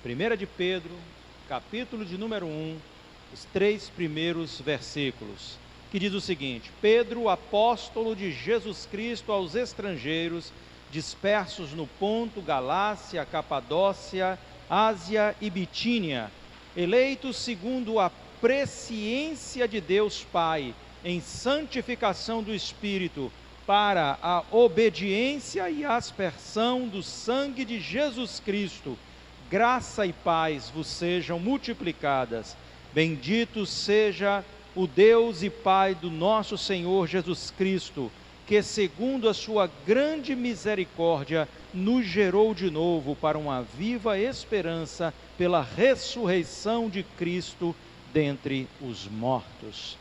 1 de Pedro, capítulo de número 1, os 3 primeiros versículos, que diz o seguinte: Pedro, apóstolo de Jesus Cristo aos estrangeiros, dispersos no Ponto, Galácia, Capadócia, Ásia e Bitínia, eleitos segundo a presciência de Deus Pai, em santificação do Espírito, para a obediência e aspersão do sangue de Jesus Cristo, graça e paz vos sejam multiplicadas. Bendito seja o Deus e Pai do nosso Senhor Jesus Cristo, que segundo a sua grande misericórdia nos gerou de novo para uma viva esperança pela ressurreição de Cristo dentre os mortos.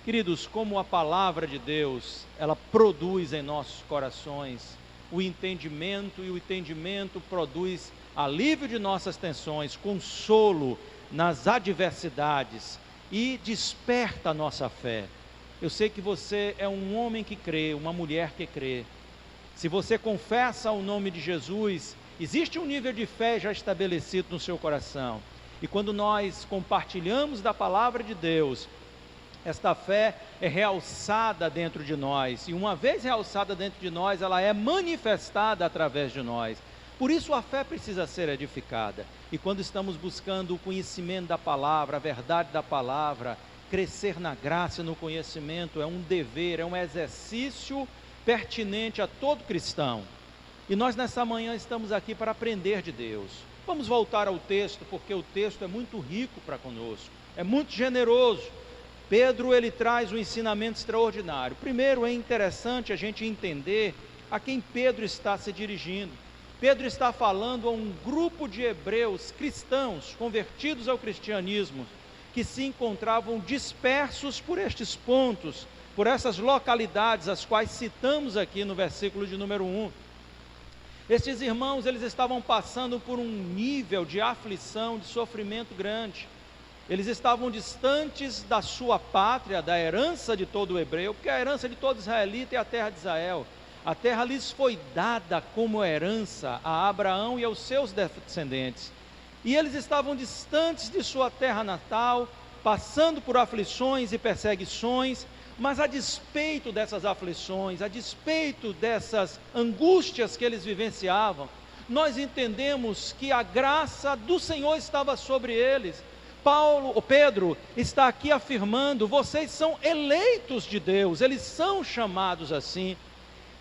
Queridos, como a palavra de Deus, ela produz em nossos corações o entendimento, e o entendimento produz alívio de nossas tensões, consolo nas adversidades e desperta a nossa fé. Eu sei que você é um homem que crê, uma mulher que crê. Se você confessa o nome de Jesus, existe um nível de fé já estabelecido no seu coração. E quando nós compartilhamos da palavra de Deus, esta fé é realçada dentro de nós. E uma vez realçada dentro de nós, ela é manifestada através de nós. Por isso a fé precisa ser edificada. E quando estamos buscando o conhecimento da palavra, a verdade da palavra, crescer na graça e no conhecimento é um dever, é um exercício pertinente a todo cristão. E nós nessa manhã estamos aqui para aprender de Deus. Vamos voltar ao texto, porque o texto é muito rico para conosco, é muito generoso. Pedro, ele traz um ensinamento extraordinário. Primeiro, é interessante a gente entender a quem Pedro está se dirigindo. Pedro está falando a um grupo de hebreus cristãos, convertidos ao cristianismo, que se encontravam dispersos por estes pontos, por essas localidades, as quais citamos aqui no versículo de número 1. Estes irmãos, eles estavam passando por um nível de aflição, de sofrimento grande. Eles estavam distantes da sua pátria, da herança de todo hebreu, porque a herança de todo israelita é a terra de Israel. A terra lhes foi dada como herança a Abraão e aos seus descendentes. E eles estavam distantes de sua terra natal, passando por aflições e perseguições, mas a despeito dessas aflições, a despeito dessas angústias que eles vivenciavam, nós entendemos que a graça do Senhor estava sobre eles. Pedro está aqui afirmando: vocês são eleitos de Deus, eles são chamados assim.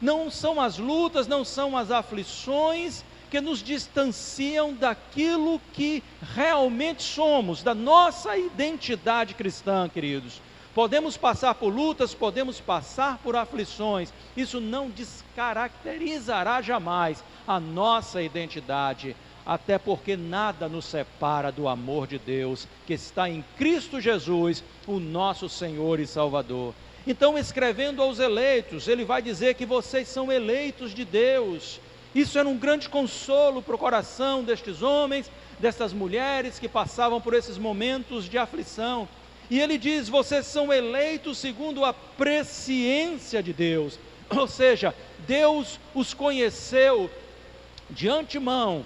Não são as lutas, não são as aflições que nos distanciam daquilo que realmente somos, da nossa identidade cristã, queridos. Podemos passar por lutas, podemos passar por aflições, isso não descaracterizará jamais a nossa identidade, até porque nada nos separa do amor de Deus, que está em Cristo Jesus, o nosso Senhor e Salvador. Então, escrevendo aos eleitos, ele vai dizer que vocês são eleitos de Deus. Isso era um grande consolo para o coração destes homens, dessas mulheres que passavam por esses momentos de aflição. E ele diz: vocês são eleitos segundo a presciência de Deus. Ou seja, Deus os conheceu de antemão.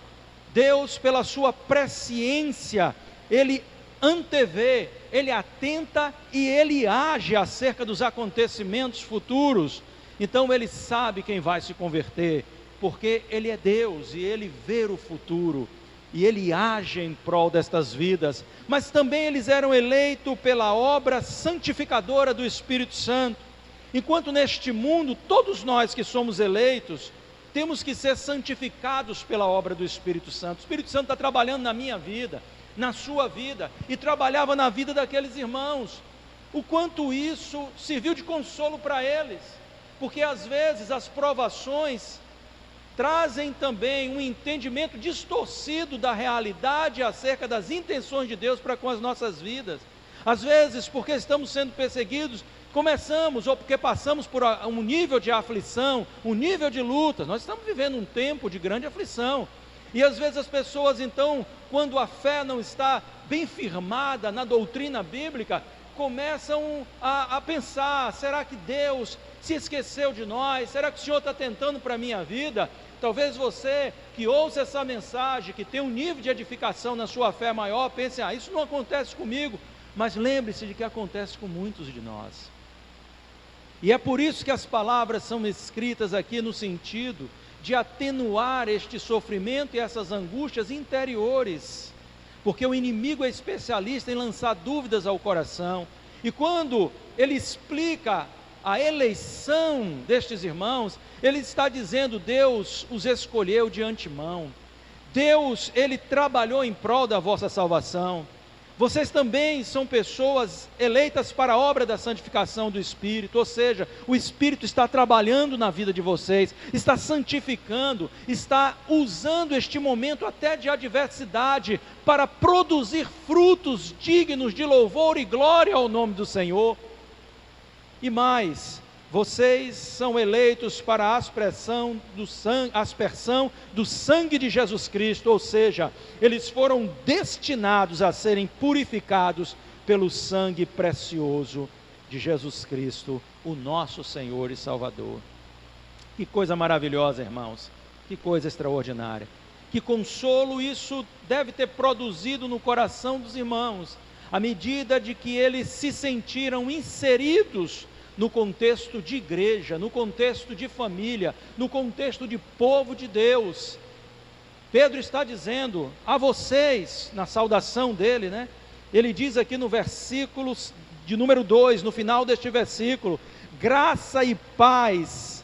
Deus, pela sua presciência, ele antevê, ele atenta e ele age acerca dos acontecimentos futuros. Então ele sabe quem vai se converter, porque ele é Deus e ele vê o futuro e ele age em prol destas vidas. Mas também eles eram eleitos pela obra santificadora do Espírito Santo. Enquanto neste mundo, todos nós que somos eleitos, temos que ser santificados pela obra do Espírito Santo. O Espírito Santo está trabalhando na minha vida, na sua vida, e trabalhava na vida daqueles irmãos. O quanto isso serviu de consolo para eles, porque às vezes as provações trazem também um entendimento distorcido da realidade acerca das intenções de Deus para com as nossas vidas. Às vezes, porque estamos sendo perseguidos, começamos, ou porque passamos por um nível de aflição, um nível de luta. Nós estamos vivendo um tempo de grande aflição. E às vezes as pessoas então, quando a fé não está bem firmada na doutrina bíblica, começam a pensar: será que Deus se esqueceu de nós? Será que o Senhor está tentando para a minha vida? Talvez você que ouça essa mensagem, que tem um nível de edificação na sua fé maior, pense, isso não acontece comigo, mas lembre-se de que acontece com muitos de nós. E é por isso que as palavras são escritas aqui no sentido de atenuar este sofrimento e essas angústias interiores, porque o inimigo é especialista em lançar dúvidas ao coração, e quando ele explica a eleição destes irmãos, ele está dizendo: Deus os escolheu de antemão, Deus, ele trabalhou em prol da vossa salvação. Vocês também são pessoas eleitas para a obra da santificação do Espírito, ou seja, o Espírito está trabalhando na vida de vocês, está santificando, está usando este momento até de adversidade para produzir frutos dignos de louvor e glória ao nome do Senhor. E mais, vocês são eleitos para a aspersão do sangue de Jesus Cristo, ou seja, eles foram destinados a serem purificados pelo sangue precioso de Jesus Cristo, o nosso Senhor e Salvador. Que coisa maravilhosa, irmãos, que coisa extraordinária, que consolo isso deve ter produzido no coração dos irmãos, à medida de que eles se sentiram inseridos no contexto de igreja, no contexto de família, no contexto de povo de Deus. Pedro está dizendo a vocês, na saudação dele, ele diz aqui no versículo de número 2, no final deste versículo: graça e paz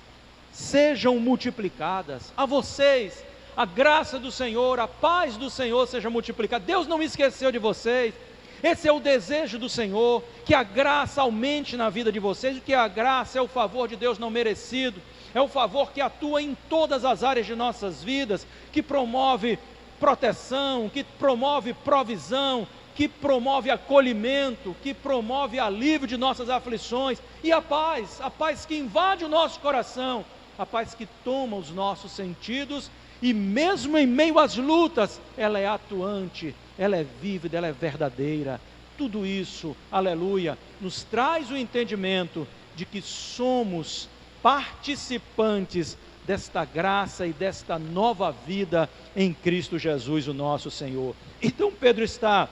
sejam multiplicadas. A vocês, a graça do Senhor, a paz do Senhor seja multiplicada. Deus não esqueceu de vocês. Esse é o desejo do Senhor, que a graça aumente na vida de vocês, que a graça é o favor de Deus não merecido, é o favor que atua em todas as áreas de nossas vidas, que promove proteção, que promove provisão, que promove acolhimento, que promove alívio de nossas aflições, e a paz que invade o nosso coração, a paz que toma os nossos sentidos, e mesmo em meio às lutas, ela é atuante, ela é vívida, ela é verdadeira. Tudo isso, aleluia, nos traz o entendimento de que somos participantes desta graça e desta nova vida em Cristo Jesus, o nosso Senhor. Então Pedro está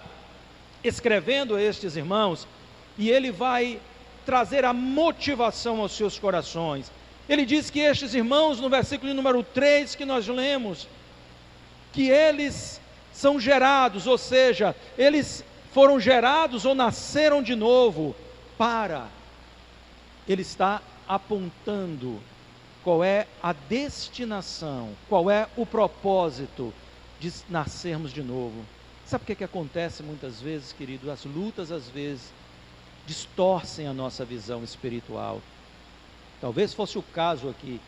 escrevendo a estes irmãos, e ele vai trazer a motivação aos seus corações. Ele diz que estes irmãos, no versículo número 3 que nós lemos, que eles são gerados, ou seja, eles foram gerados ou nasceram de novo ele está apontando qual é a destinação, qual é o propósito de nascermos de novo. Sabe o que acontece muitas vezes, querido? As lutas às vezes distorcem a nossa visão espiritual. Talvez fosse o caso aqui.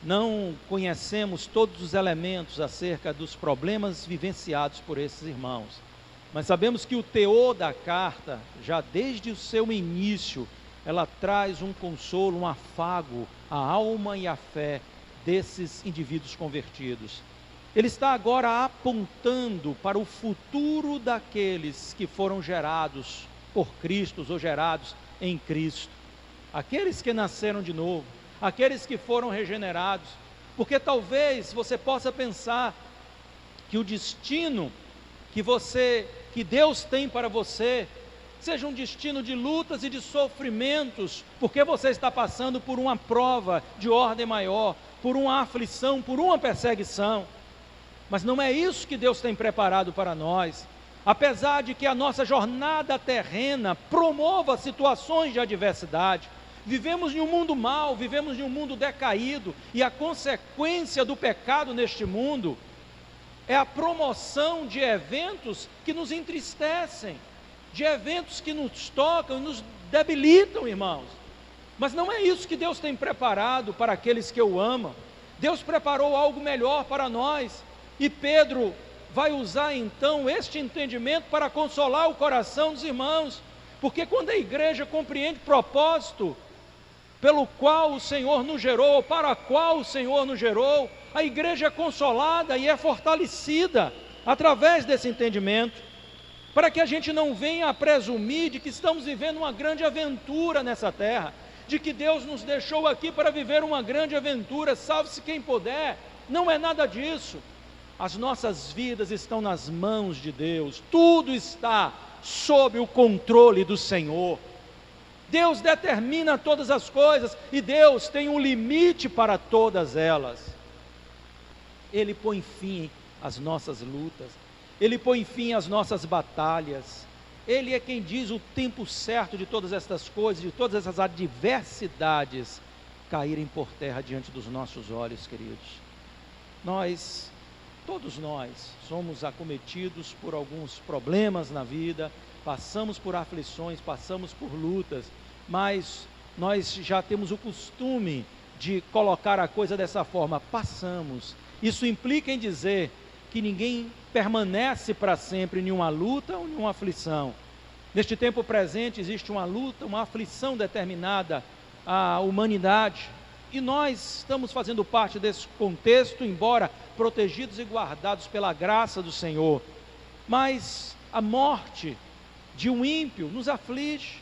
Não conhecemos todos os elementos acerca dos problemas vivenciados por esses irmãos, mas sabemos que o teor da carta, já desde o seu início, ela traz um consolo, um afago à alma e à fé desses indivíduos convertidos. Ele está agora apontando para o futuro daqueles que foram gerados por Cristo ou gerados em Cristo, aqueles que nasceram de novo, aqueles que foram regenerados, porque talvez você possa pensar que o destino que Deus tem para você seja um destino de lutas e de sofrimentos, porque você está passando por uma prova de ordem maior, por uma aflição, por uma perseguição. Mas não é isso que Deus tem preparado para nós. Apesar de que a nossa jornada terrena promova situações de adversidade, vivemos em um mundo mau, vivemos em um mundo decaído, e a consequência do pecado neste mundo é a promoção de eventos que nos entristecem, de eventos que nos tocam e nos debilitam, irmãos. Mas não é isso que Deus tem preparado para aqueles que o amam. Deus preparou algo melhor para nós, e Pedro vai usar então este entendimento para consolar o coração dos irmãos, porque quando a igreja compreende o propósito pelo qual o Senhor nos gerou, para a qual o Senhor nos gerou, a igreja é consolada e é fortalecida através desse entendimento, para que a gente não venha a presumir de que estamos vivendo uma grande aventura nessa terra, de que Deus nos deixou aqui para viver uma grande aventura, salve-se quem puder. Não é nada disso. As nossas vidas estão nas mãos de Deus, tudo está sob o controle do Senhor. Deus determina todas as coisas e Deus tem um limite para todas elas. Ele põe fim às nossas lutas, Ele põe fim às nossas batalhas. Ele é quem diz o tempo certo de todas estas coisas, de todas essas adversidades caírem por terra diante dos nossos olhos, queridos. Todos nós somos acometidos por alguns problemas na vida, passamos por aflições, passamos por lutas, mas nós já temos o costume de colocar a coisa dessa forma, passamos. Isso implica em dizer que ninguém permanece para sempre em uma luta ou em uma aflição. Neste tempo presente existe uma luta, uma aflição determinada à humanidade, e nós estamos fazendo parte desse contexto, embora protegidos e guardados pela graça do Senhor. Mas a morte de um ímpio nos aflige.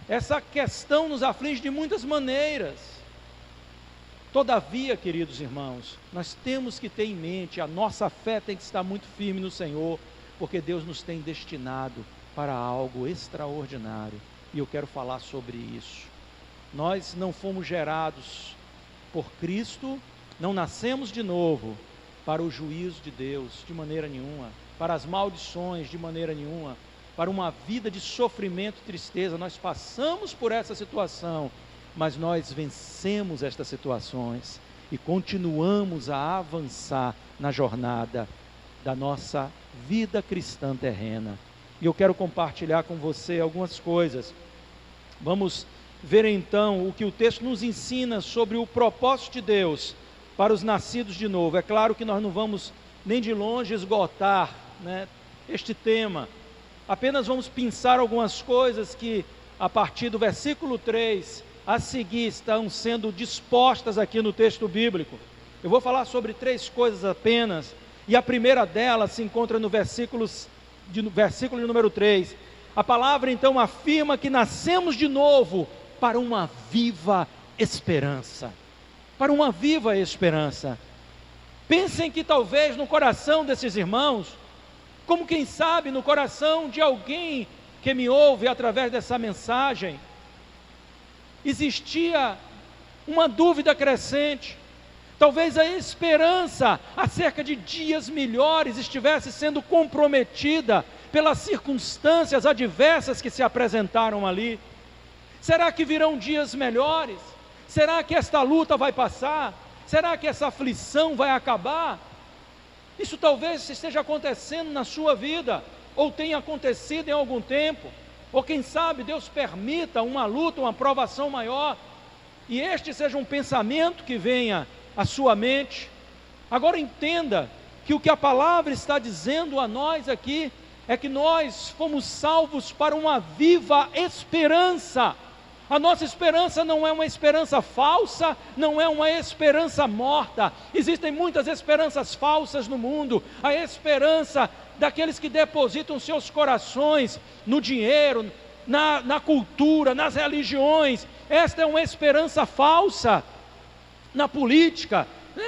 Essa questão nos aflige de muitas maneiras. Todavia, queridos irmãos, nós temos que ter em mente, a nossa fé tem que estar muito firme no Senhor, porque Deus nos tem destinado para algo extraordinário, e eu quero falar sobre isso. Nós não fomos gerados por Cristo, não nascemos de novo para o juízo de Deus, de maneira nenhuma, para as maldições, de maneira nenhuma, para uma vida de sofrimento e tristeza. Nós passamos por essa situação, mas nós vencemos estas situações e continuamos a avançar na jornada da nossa vida cristã terrena. E eu quero compartilhar com você algumas coisas. Vamos ver então o que o texto nos ensina sobre o propósito de Deus para os nascidos de novo. É claro que nós não vamos nem de longe esgotar, este tema. Apenas vamos pensar algumas coisas que a partir do versículo 3 a seguir estão sendo dispostas aqui no texto bíblico. Eu vou falar sobre 3 coisas apenas, e a primeira delas se encontra no versículo de número 3. A palavra então afirma que nascemos de novo para uma viva esperança. Para uma viva esperança. Pensem que talvez no coração desses irmãos, como quem sabe no coração de alguém que me ouve através dessa mensagem, existia uma dúvida crescente. Talvez a esperança acerca de dias melhores estivesse sendo comprometida pelas circunstâncias adversas que se apresentaram ali. Será que virão dias melhores? Será que esta luta vai passar? Será que essa aflição vai acabar? Isso talvez esteja acontecendo na sua vida, ou tenha acontecido em algum tempo, ou quem sabe Deus permita uma luta, uma provação maior, e este seja um pensamento que venha à sua mente. Agora entenda que o que a palavra está dizendo a nós aqui, é que nós fomos salvos para uma viva esperança. A nossa esperança não é uma esperança falsa, não é uma esperança morta. Existem muitas esperanças falsas no mundo. A esperança daqueles que depositam seus corações no dinheiro, na cultura, nas religiões. Esta é uma esperança falsa. Na política,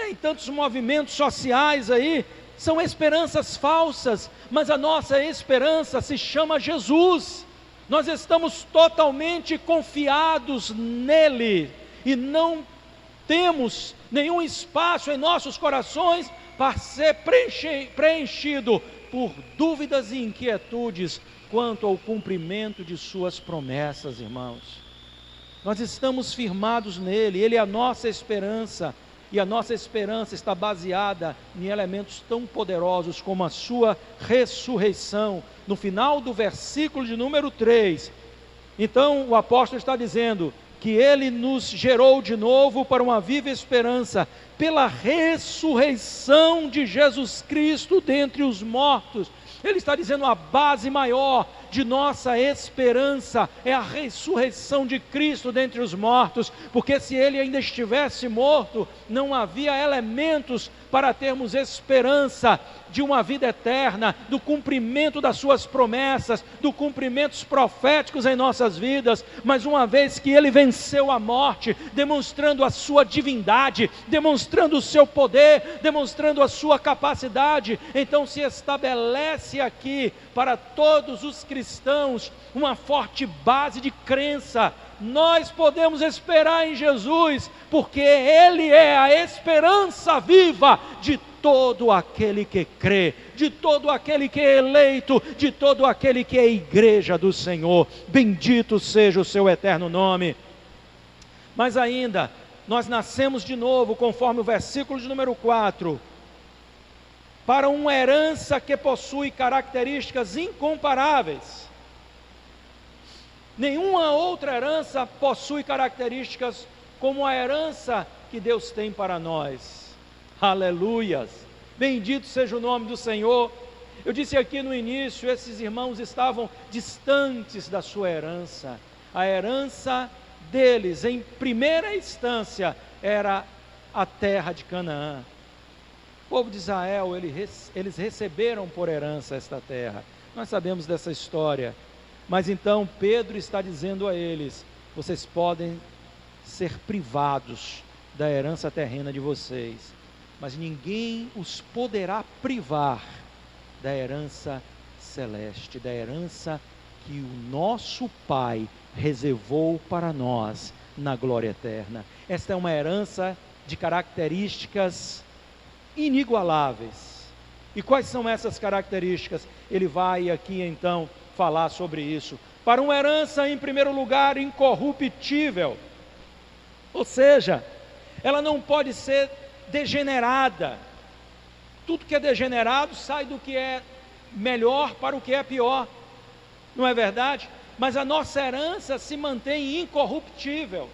em tantos movimentos sociais aí, são esperanças falsas, mas a nossa esperança se chama Jesus. Nós estamos totalmente confiados nele e não temos nenhum espaço em nossos corações para ser preenchido por dúvidas e inquietudes quanto ao cumprimento de suas promessas, irmãos. Nós estamos firmados nele, ele é a nossa esperança, e a nossa esperança está baseada em elementos tão poderosos como a sua ressurreição. No final do versículo de número 3, então o apóstolo está dizendo que ele nos gerou de novo para uma viva esperança, pela ressurreição de Jesus Cristo dentre os mortos. Ele está dizendo a base maior de nossa esperança é a ressurreição de Cristo dentre os mortos, porque se Ele ainda estivesse morto, não havia elementos para termos esperança de uma vida eterna, do cumprimento das suas promessas, do cumprimento proféticos em nossas vidas. Mas uma vez que Ele venceu a morte, demonstrando a sua divindade, demonstrando o seu poder, demonstrando a sua capacidade, então se estabelece aqui para todos os cristãos uma forte base de crença. Nós podemos esperar em Jesus, porque Ele é a esperança viva de todo aquele que crê, de todo aquele que é eleito, de todo aquele que é igreja do Senhor. Bendito seja o seu eterno nome. Mas ainda, nós nascemos de novo, conforme o versículo de número 4, para uma herança que possui características incomparáveis. Nenhuma outra herança possui características como a herança que Deus tem para nós. Aleluias! Bendito seja o nome do Senhor. Eu disse aqui no início, esses irmãos estavam distantes da sua herança. A herança deles, em primeira instância, era a terra de Canaã. O povo de Israel, eles receberam por herança esta terra. Nós sabemos dessa história. Mas então Pedro está dizendo a eles: vocês podem ser privados da herança terrena de vocês, mas ninguém os poderá privar da herança celeste, da herança que o nosso Pai reservou para nós na glória eterna. Esta é uma herança de características inigualáveis. E quais são essas características? Ele vai aqui então falar sobre isso. Para uma herança, em primeiro lugar, incorruptível, ou seja, ela não pode ser degenerada. Tudo que é degenerado sai do que é melhor para o que é pior, não é verdade? Mas a nossa herança se mantém incorruptível,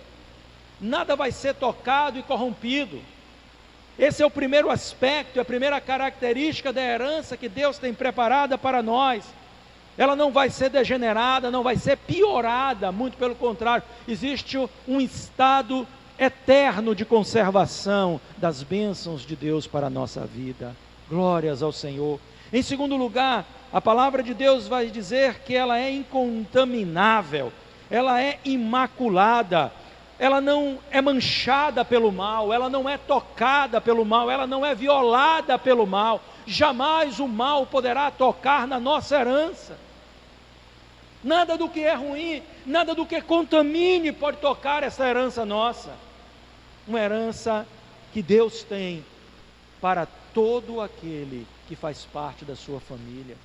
nada vai ser tocado e corrompido. Esse é o primeiro aspecto, a primeira característica da herança que Deus tem preparada para nós. Ela não vai ser degenerada, não vai ser piorada, muito pelo contrário, existe um estado eterno de conservação das bênçãos de Deus para a nossa vida. Glórias ao Senhor. Em segundo lugar, a palavra de Deus vai dizer que ela é incontaminável, ela é imaculada, ela não é manchada pelo mal, ela não é tocada pelo mal, ela não é violada pelo mal. Jamais o mal poderá tocar na nossa herança. Nada do que é ruim, nada do que contamine pode tocar essa herança nossa. Uma herança que Deus tem para todo aquele que faz parte da sua família.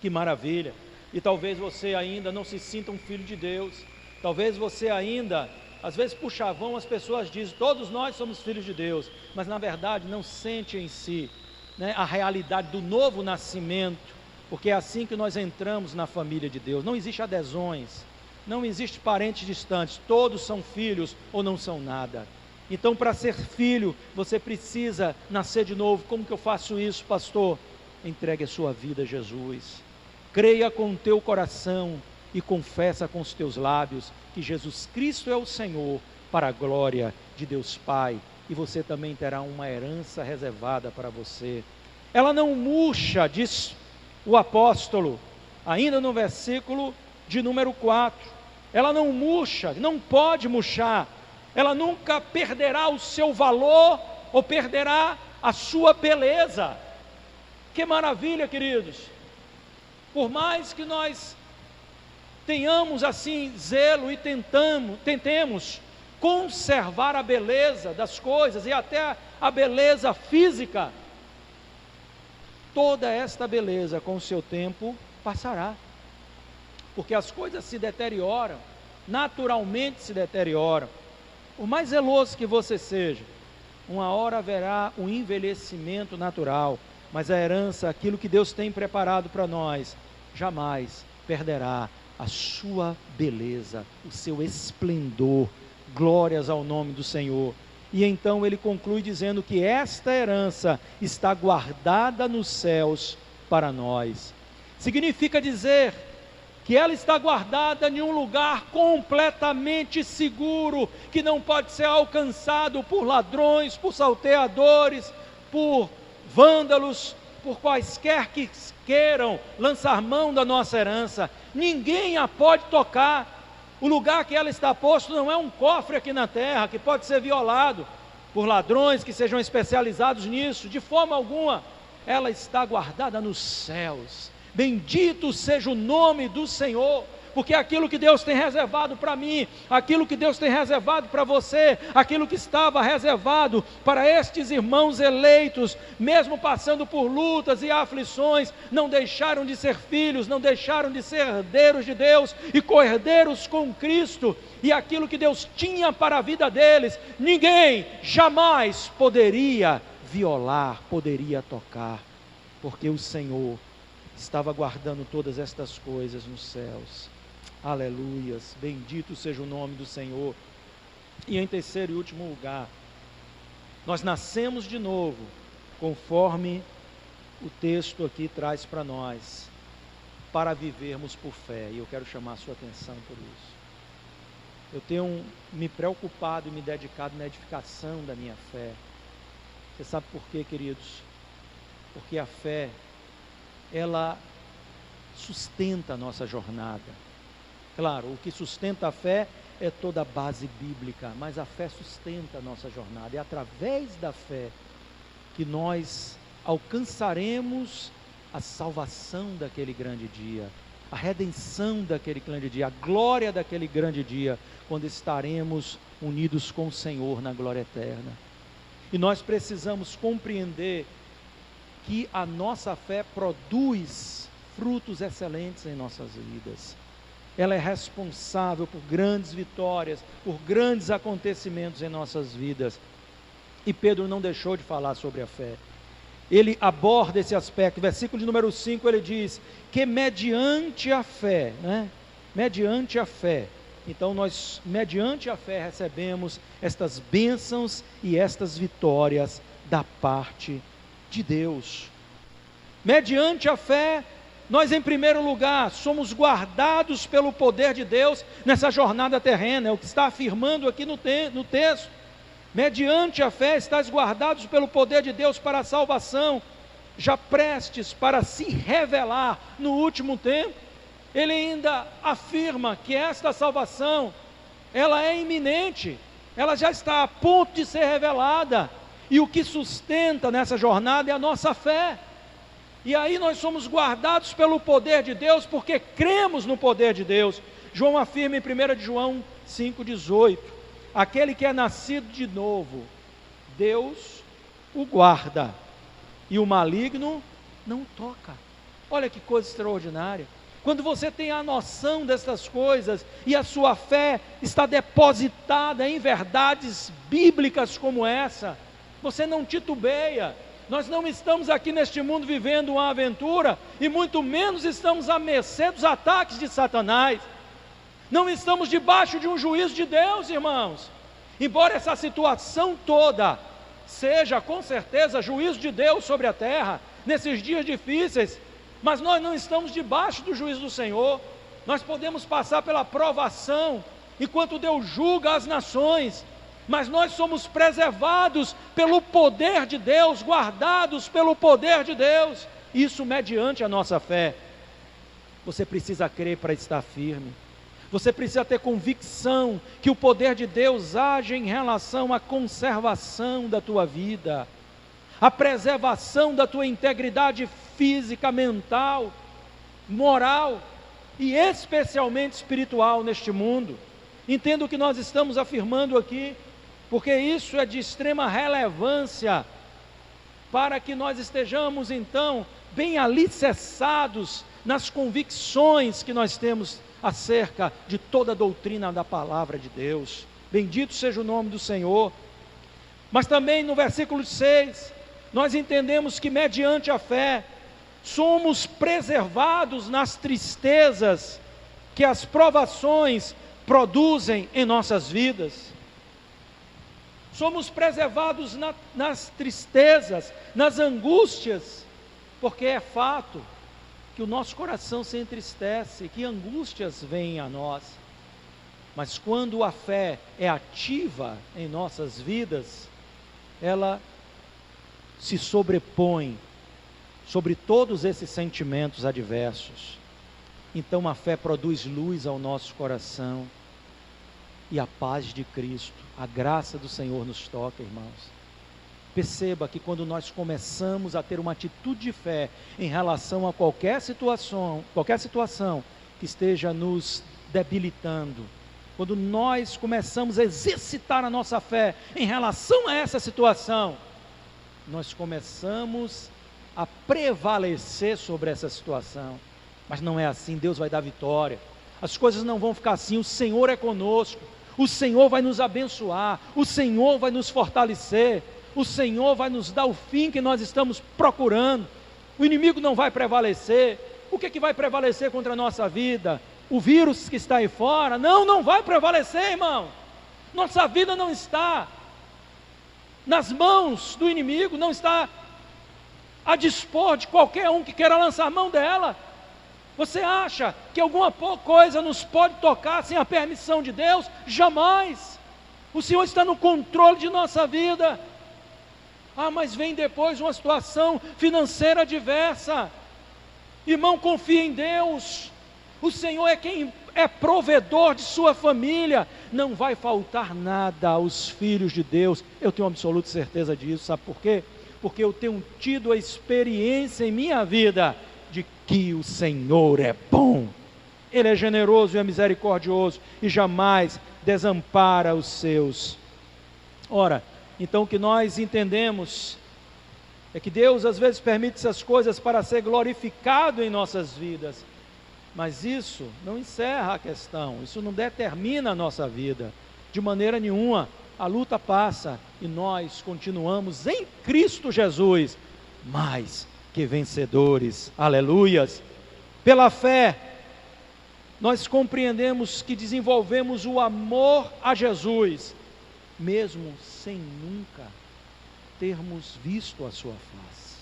Que maravilha! E talvez você ainda não se sinta um filho de Deus. Talvez você ainda, às vezes por chavão as pessoas dizem, todos nós somos filhos de Deus, mas na verdade não sente em si, né, a realidade do novo nascimento, porque é assim que nós entramos na família de Deus. Não existe adesões, não existe parentes distantes, todos são filhos ou não são nada. Então, para ser filho, você precisa nascer de novo. Como que eu faço isso, pastor? Entregue a sua vida a Jesus, creia com o teu coração e confessa com os teus lábios que Jesus Cristo é o Senhor, para a glória de Deus Pai, e você também terá uma herança reservada para você. Ela não murcha, diz o apóstolo, ainda no versículo de número 4, ela não murcha, não pode murchar, ela nunca perderá o seu valor, ou perderá a sua beleza. Que maravilha, queridos! Por mais que nós tenhamos assim zelo e tentemos conservar a beleza das coisas, e até a beleza física, toda esta beleza com o seu tempo passará, porque as coisas se deterioram, naturalmente se deterioram. Por mais zeloso que você seja, uma hora haverá um envelhecimento natural, mas a herança, aquilo que Deus tem preparado para nós, jamais perderá a sua beleza, o seu esplendor. Glórias ao nome do Senhor. E então ele conclui dizendo que esta herança está guardada nos céus para nós. Significa dizer que ela está guardada em um lugar completamente seguro, que não pode ser alcançado por ladrões, por salteadores, por vândalos, por quaisquer que queiram lançar mão da nossa herança. Ninguém a pode tocar. O lugar que ela está posto não é um cofre aqui na terra, que pode ser violado por ladrões que sejam especializados nisso, de forma alguma. Ela está guardada nos céus. Bendito seja o nome do Senhor, porque aquilo que Deus tem reservado para mim, aquilo que Deus tem reservado para você, aquilo que estava reservado para estes irmãos eleitos, mesmo passando por lutas e aflições, não deixaram de ser filhos, não deixaram de ser herdeiros de Deus e co-herdeiros com Cristo, e aquilo que Deus tinha para a vida deles, ninguém jamais poderia violar, poderia tocar, porque o Senhor estava guardando todas estas coisas nos céus. Aleluias, bendito seja o nome do Senhor. E em terceiro e último lugar, nós nascemos de novo, conforme o texto aqui traz para nós, para vivermos por fé, e eu quero chamar a sua atenção por isso. Eu tenho me preocupado e me dedicado na edificação da minha fé. Você sabe por quê, queridos? Porque a fé, ela sustenta a nossa jornada. Claro, o que sustenta a fé é toda a base bíblica, mas a fé sustenta a nossa jornada. É através da fé que nós alcançaremos a salvação daquele grande dia, a redenção daquele grande dia, a glória daquele grande dia, quando estaremos unidos com o Senhor na glória eterna. E nós precisamos compreender que a nossa fé produz frutos excelentes em nossas vidas. Ela é responsável por grandes vitórias, por grandes acontecimentos em nossas vidas. E Pedro não deixou de falar sobre a fé. Ele aborda esse aspecto. Versículo de número 5, ele diz que mediante a fé, mediante a fé. Então nós, mediante a fé, recebemos estas bênçãos e estas vitórias da parte de Deus. Mediante a fé, nós em primeiro lugar somos guardados pelo poder de Deus nessa jornada terrena, é o que está afirmando aqui no texto. Mediante a fé estáis guardados pelo poder de Deus para a salvação, já prestes para se revelar no último tempo. Ele ainda afirma que esta salvação, ela é iminente, ela já está a ponto de ser revelada, e o que sustenta nessa jornada é a nossa fé. E aí nós somos guardados pelo poder de Deus, porque cremos no poder de Deus. João afirma em 1 de João 5,18, aquele que é nascido de novo, Deus o guarda, e o maligno não toca. Olha que coisa extraordinária. Quando você tem a noção dessas coisas, e a sua fé está depositada em verdades bíblicas como essa, você não titubeia. Nós não estamos aqui neste mundo vivendo uma aventura, e muito menos estamos à mercê dos ataques de Satanás. Não estamos debaixo de um juízo de Deus, irmãos. Embora essa situação toda seja com certeza juízo de Deus sobre a terra, nesses dias difíceis, mas nós não estamos debaixo do juízo do Senhor. Nós podemos passar pela provação, enquanto Deus julga as nações, mas nós somos preservados pelo poder de Deus, guardados pelo poder de Deus, isso mediante a nossa fé. Você precisa crer para estar firme, você precisa ter convicção que o poder de Deus age em relação à conservação da tua vida, a preservação da tua integridade física, mental, moral e especialmente espiritual neste mundo. Entenda o que nós estamos afirmando aqui, porque isso é de extrema relevância para que nós estejamos então bem alicerçados nas convicções que nós temos acerca de toda a doutrina da palavra de Deus. Bendito seja o nome do Senhor. Mas também no versículo 6, nós entendemos que mediante a fé, somos preservados nas tristezas que as provações produzem em nossas vidas. Somos preservados nas tristezas, nas angústias, porque é fato que o nosso coração se entristece, que angústias vêm a nós. Mas quando a fé é ativa em nossas vidas, ela se sobrepõe sobre todos esses sentimentos adversos. Então a fé produz luz ao nosso coração, e a paz de Cristo, a graça do Senhor nos toca, irmãos. Perceba que quando nós começamos a ter uma atitude de fé em relação a qualquer situação que esteja nos debilitando, quando nós começamos a exercitar a nossa fé em relação a essa situação, nós começamos a prevalecer sobre essa situação. Mas não é assim. Deus vai dar vitória, as coisas não vão ficar assim. O Senhor é conosco, o Senhor vai nos abençoar, o Senhor vai nos fortalecer, o Senhor vai nos dar o fim que nós estamos procurando. O inimigo não vai prevalecer. O que vai prevalecer contra a nossa vida? O vírus que está aí fora? Não vai prevalecer, irmão. Nossa vida não está nas mãos do inimigo, não está a dispor de qualquer um que queira lançar mão dela. Você acha que alguma coisa nos pode tocar sem a permissão de Deus? Jamais. O Senhor está no controle de nossa vida. Mas vem depois uma situação financeira adversa. Irmão, confia em Deus. O Senhor é quem é provedor de sua família. Não vai faltar nada aos filhos de Deus. Eu tenho absoluta certeza disso. Sabe por quê? Porque eu tenho tido a experiência em minha vida de que o Senhor é bom. Ele é generoso e é misericordioso e jamais desampara os seus. Ora, então o que nós entendemos é que Deus às vezes permite essas coisas para ser glorificado em nossas vidas, mas isso não encerra a questão, isso não determina a nossa vida, de maneira nenhuma. A luta passa e nós continuamos em Cristo Jesus, mais que vencedores, aleluias. Pela fé, nós compreendemos que desenvolvemos o amor a Jesus, mesmo sem nunca termos visto a sua face.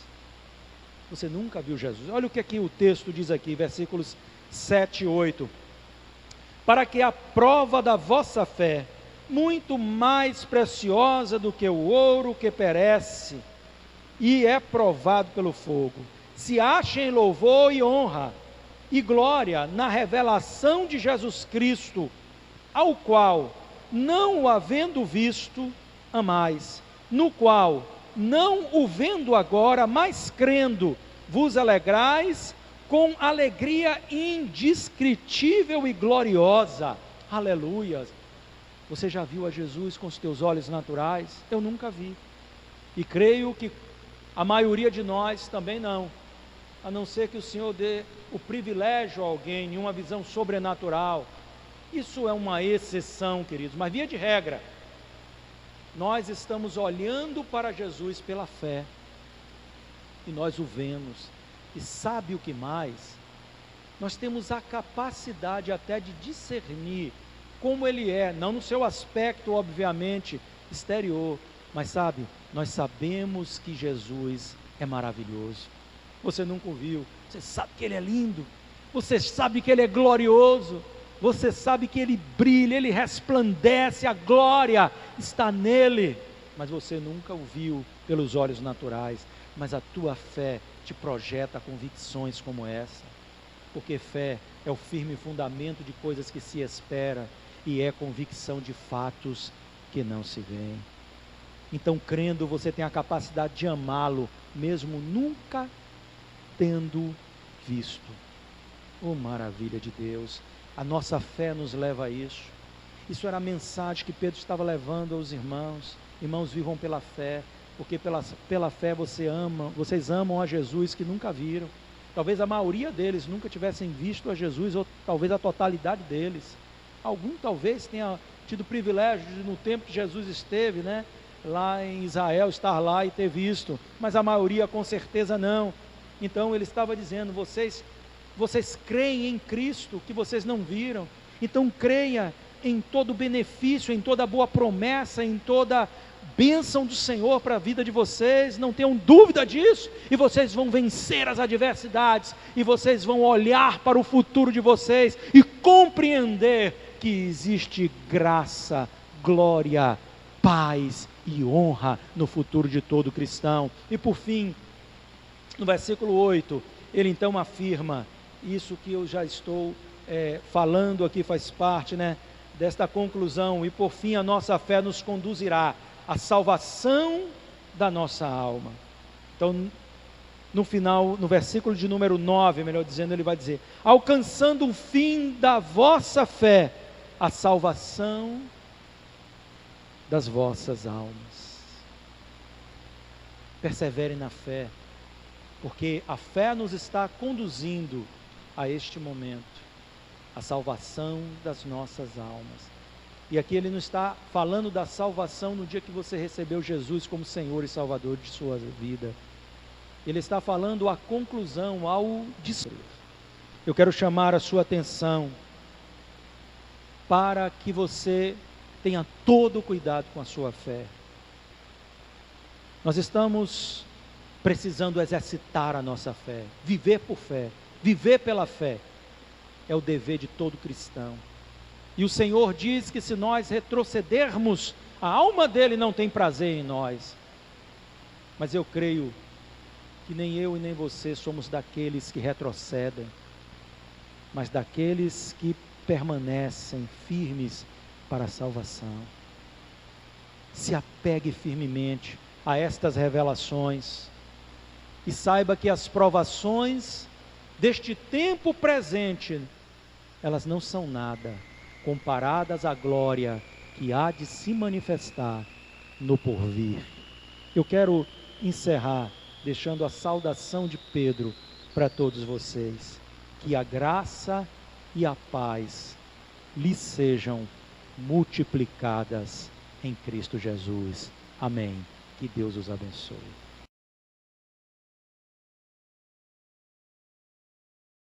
Você nunca viu Jesus? Olha o que aqui o texto diz aqui, versículos 7 e 8. Para que a prova da vossa fé, muito mais preciosa do que o ouro que perece e é provado pelo fogo, se ache em louvor e honra e glória na revelação de Jesus Cristo, ao qual, não o havendo visto, amais, no qual, não o vendo agora, mas crendo, vos alegrais com alegria indescritível e gloriosa. Aleluia. Você já viu a Jesus com os teus olhos naturais? Eu nunca vi. E creio que a maioria de nós também não. A não ser que o Senhor dê o privilégio a alguém em uma visão sobrenatural. Isso é uma exceção, queridos, mas via de regra, nós estamos olhando para Jesus pela fé, e nós o vemos, e sabe o que mais? Nós temos a capacidade até de discernir como Ele é, não no seu aspecto, obviamente, exterior, mas sabe, nós sabemos que Jesus é maravilhoso. Você nunca o viu, você sabe que Ele é lindo, você sabe que Ele é glorioso, você sabe que Ele brilha, Ele resplandece, a glória está nele, mas você nunca o viu pelos olhos naturais, mas a tua fé te projeta convicções como essa, porque fé é o firme fundamento de coisas que se espera, e é convicção de fatos que não se veem. Então, crendo, você tem a capacidade de amá-lo, mesmo nunca tendo visto. Oh, maravilha de Deus! A nossa fé nos leva a isso. Isso era a mensagem que Pedro estava levando aos irmãos. Irmãos, vivam pela fé, porque pela fé vocês amam a Jesus que nunca viram. Talvez a maioria deles nunca tivessem visto a Jesus, ou talvez a totalidade deles. Algum talvez tenha tido o privilégio de, no tempo que Jesus esteve, lá em Israel, estar lá e ter visto, mas a maioria com certeza não. Então ele estava dizendo, vocês creem em Cristo que vocês não viram, então creia em todo benefício, em toda boa promessa, em toda bênção do Senhor para a vida de vocês, não tenham dúvida disso, e vocês vão vencer as adversidades, e vocês vão olhar para o futuro de vocês e compreender que existe graça, glória, paz e honra no futuro de todo cristão. E por fim, no versículo 8, ele então afirma, isso que eu já estou falando aqui faz parte, desta conclusão, e por fim a nossa fé nos conduzirá à salvação da nossa alma. Então, no final, no versículo de número 9, melhor dizendo, ele vai dizer: alcançando o fim da vossa fé, a salvação das vossas almas. Perseverem na fé, porque a fé nos está conduzindo a este momento, a salvação das nossas almas. E aqui ele não está falando da salvação no dia que você recebeu Jesus como Senhor e Salvador de sua vida. Ele está falando a conclusão, ao desfecho. Eu quero chamar a sua atenção para que você tenha todo o cuidado com a sua fé. Nós estamos precisando exercitar a nossa fé, viver por fé, viver pela fé, é o dever de todo cristão. E o Senhor diz que se nós retrocedermos, a alma dele não tem prazer em nós. Mas eu creio que nem eu e nem você somos daqueles que retrocedem, mas daqueles que permanecem firmes para a salvação. Se apegue firmemente a estas revelações e saiba que as provações deste tempo presente, elas não são nada comparadas à glória que há de se manifestar no porvir. Eu quero encerrar deixando a saudação de Pedro para todos vocês. Que a graça e a paz lhes sejam multiplicadas em Cristo Jesus. Amém. Que Deus os abençoe.